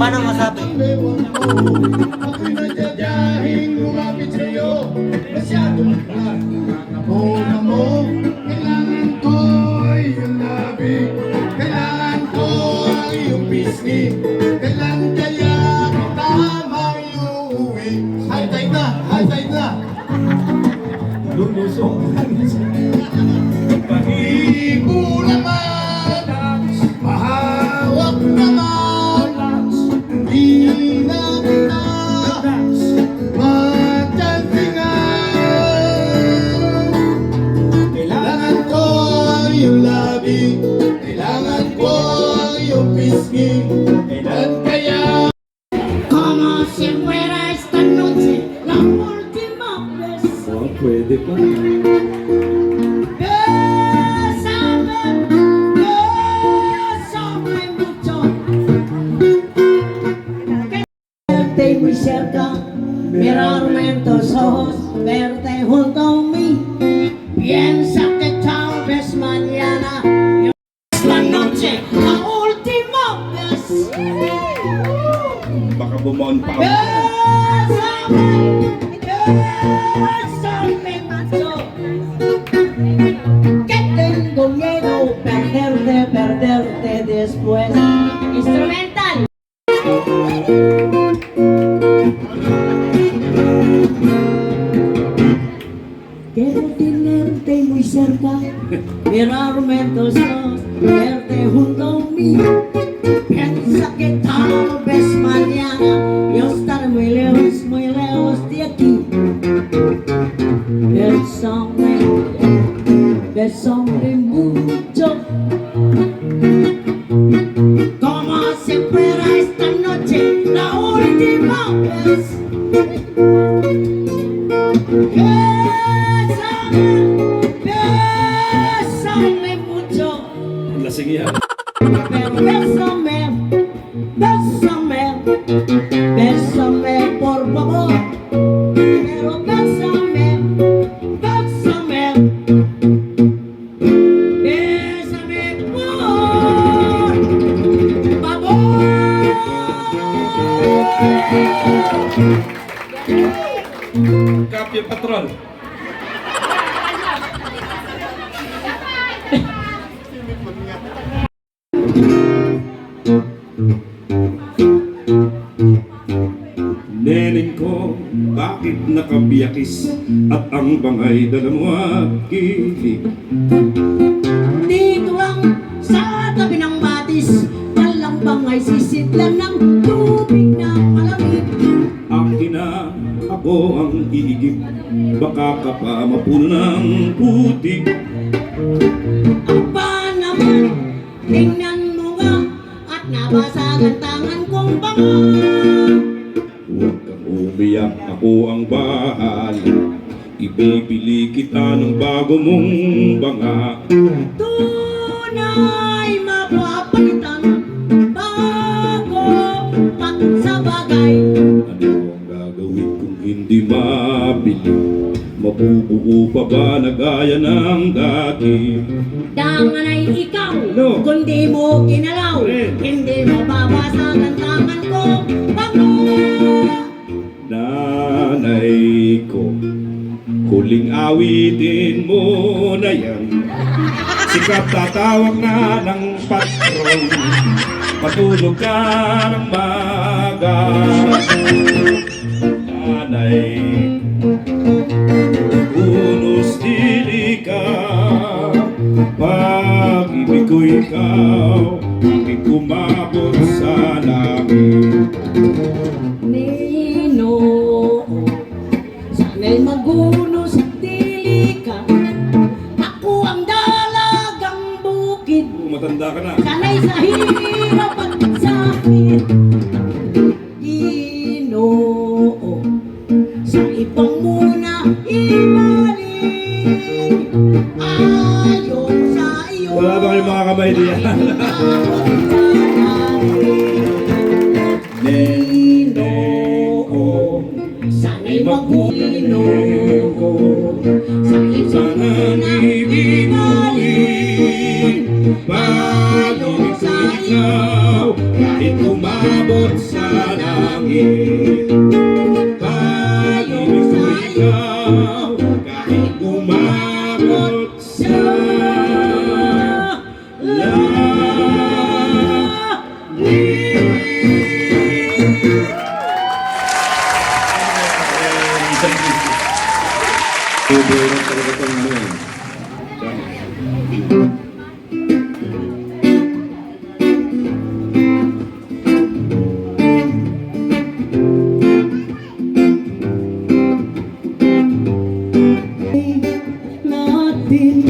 paano masabi? Ako'y nadyadyahin lumapit sa'yo. Masyadong nakakapuna mo. Kailangan ko ay iyong labi. Kailangan ko ang iyong pisngi. Kailan kaya kita maiuwi? High tide na! High tide na! Lulusong pahigo naman, mahawak naman, hindi na kita matyantingan. Kailangan ko ang iyong labi, kailangan ko ang iyong pisngi. Kailan kaya? Como si fuera esta noche la última vez. Oh, pwede pa. Bésame, bésame mucho. Verte muy cerca, mirarme en tus ojos, verte junto a mí. Piensa que tal vez mañana esta noche la última vez. Baka bumaon pa ako. Bésame, bésame mucho. Que tengo miedo perderte, perderte después. Instrumental. Quiero tenerte muy cerca, mirarme en tus ojos, verte junto a mí. Piensa que tal vez mañana yo estaré muy lejos de aquí. Bésame, bésame mucho. Como si fuera esta noche la última vez. Bésame, bésame mucho. Lasing yan. Pero bésame, bésame, bésame por favor. Pero bésame, bésame, bésame por favor. Kapya Patrol. Neneng ko, bakit nakabiyakis at ang bangay dalamwagkilig? Dito lang sa tabi ng batis, dalang bangay sisidlan ng tubig na malamig. Akin na ako ang iigib, baka ka pa mapuno ng putik. Aba naman, tingnan mo nga at nabasagan tangan kong banga. Huwag kang umiyak, ako ang bahala. Ibibili kita ng bago mong banga. Tunay mapapalitan, bago patong sa bagay. Ano ang gagawin kung hindi mabili? Mabubuo pa ba na gaya ng dati? Dangan ay ikaw, No. kundi mo kinalaw. Red. Hindi mo babasagan tangan ko, bango. Nanay ko, huling awitin mo na yan. Sikat tatawag na ng patron, patulog ka ng maga. Nanay, unos dili ka, pag-ibig ko ikaw, aking kumabot sa langit. Nino, sana'y magunos at dili ka. Ako ang dalagang bukid, Matanda ka na. sana'y sa hirap at sakit. Ginoo, sa ibang muna ibalik. Ayon sa iyo. Wala ba kayong mga kamay diyan? Ginoo, sana'y magulo sa isang munang ibigin. Payo sa iyo kahit umabot sa langit. Pag-ibig ko ikaw, kahit umabot sa Tuburan talaga itong ano yan. Natin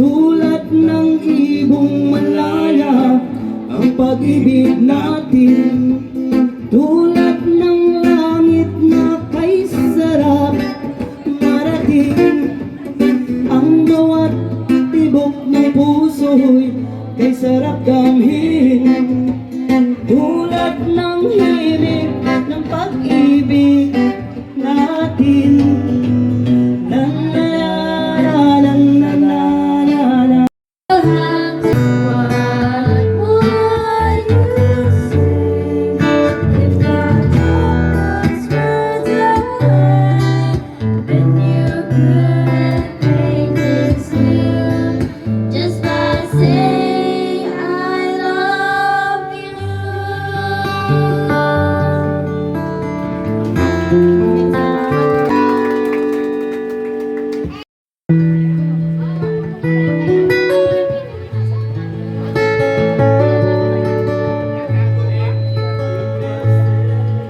tulad ng ibong malaya ang pag-ibig natin, tulad ng langit na kay sarap marating. Ang bawat tibok ng puso'y kay sarap damhin, tulad ng himig ng pag-ibig natin. La la la la la la la. What would you say if God told us words away? Then you couldn't make things new just by saying I love you.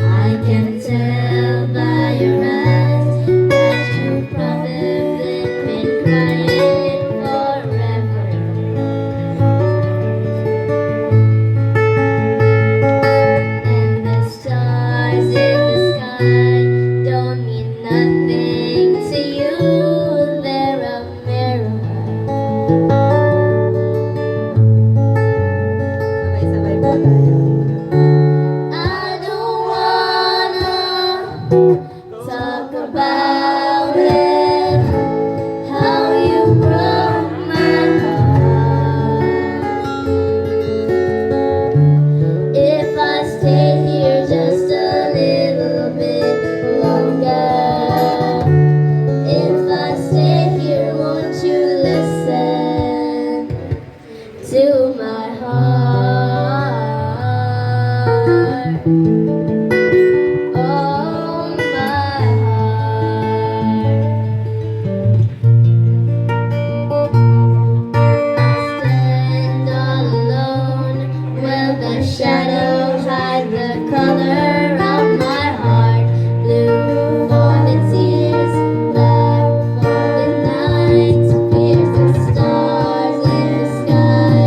I can tell by your eyes that you've probably been crying forever. And the stars in the sky don't mean nothing to you. They're a mirror. Sabay-sabay po tayo. I don't wanna talk about it, how you broke my heart. If I stay here just a little bit longer, if I stay here, won't you listen to my heart? Oh, my heart. Stand all alone. Will the shadow hide the color of my heart? Blue for the tears, black for the night. Fears the stars in the sky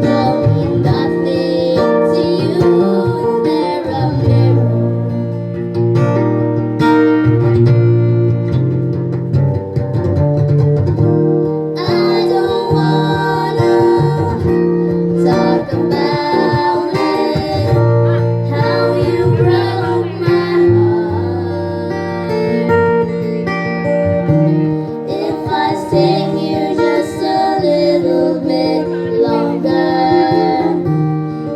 don't mean nothing to you. They're a mirror. I don't wanna talk about it, how you broke my heart. If I stay here just a little bit longer,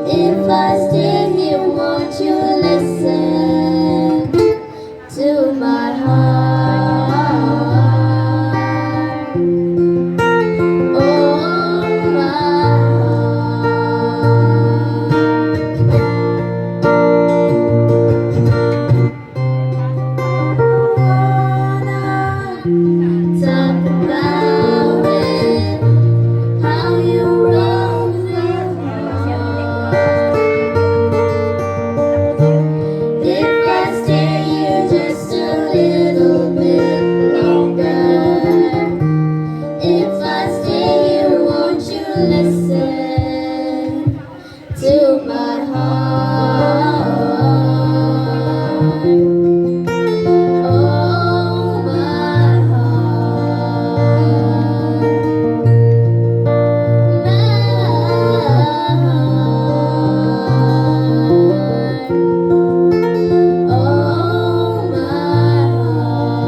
if I stay here, won't you listen to my heart? Oh, my heart. Talk about it, how you broke my heart. If I stay here just a little bit longer, if I stay here, won't you listen to my heart? Oh, my heart. My heart. Oh, my heart.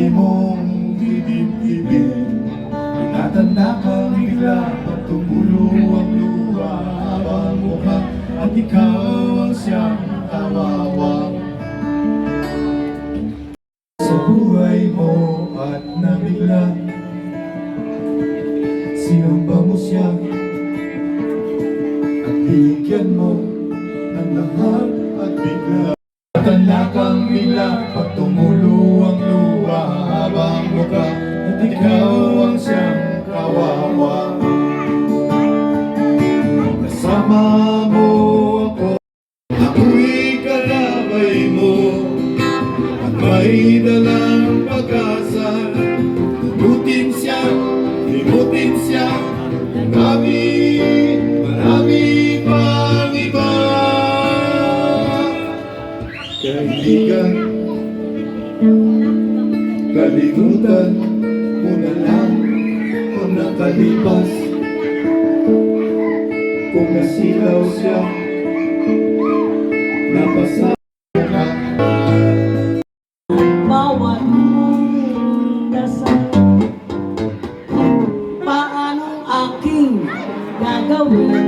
mong didibdibin. Natanda kang bigla at tumulo ang luha habang mukha at ikaw ang siyang kawawa sa buhay mo at nabigla. Sinamba mo siya at binigyan mo ng lahat at bigla. Natanda kang bigla pag tumulo ang luha habang mukha at ikaw ang siyang kawawa. Kasama mo ako, ako'y kalabay mo at may dalang pag-asa. Limutin siya, marami pang iba. Kaibigan, kalimutan mo na lang ang nakalipas. Kung nasilaw siya, napasa ka. Bawat mong dasal, paanong aking gagawin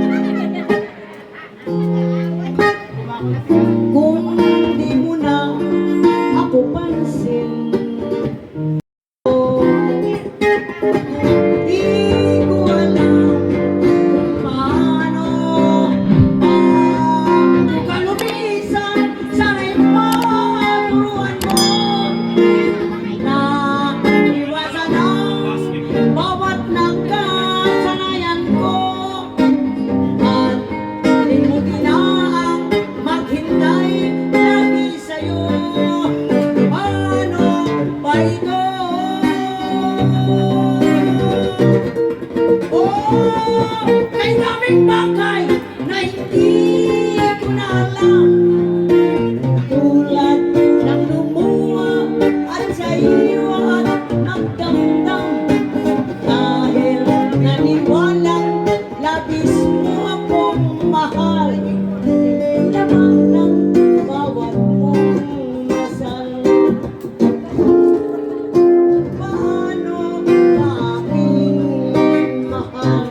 kung di mo na ako pansin? Di ko alam kung paano kalumisan. Sana'y maturuan mo na iwasan ang bawat nakasanayan ko at limutin na ang maghintay lagi sa'yo. Paano ba ito? May daming bagay na hindi ko na alam, tulad ng lumuha at sa iyo at nagdamdam. Dahil naniwalang labis mo akong mahal, laman ng bawat mong dasal. Paano ba aking mahal?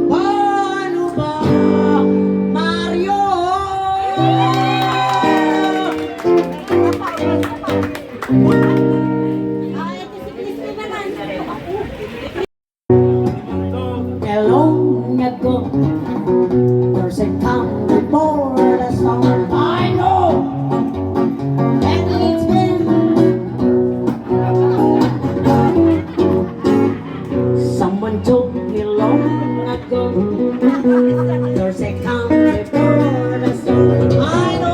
Paano ba, Mario? Hello, Nago. There's a time before the storm. I know. And it's been someone told me long ago. There's a calm before the storm. I know.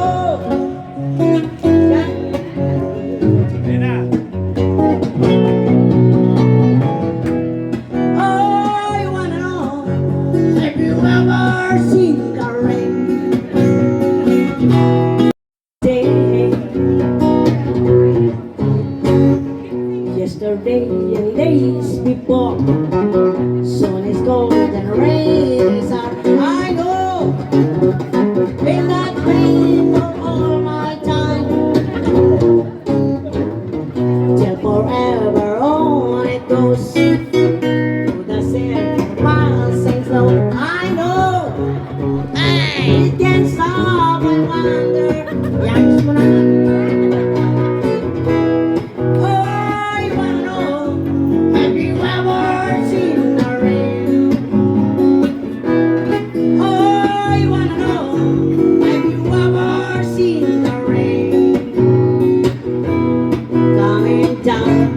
I wanna know, have you ever seen the rain? Day. Yesterday and days before, sun is cold and rain is hot. I know, feel that rain for all my time, till forever on it goes. To the same miles and slow. I know, it can't stop. I wonder, yaks mo na. I wanna know, have you ever seen the rain? I wanna know, have you ever seen the rain coming down?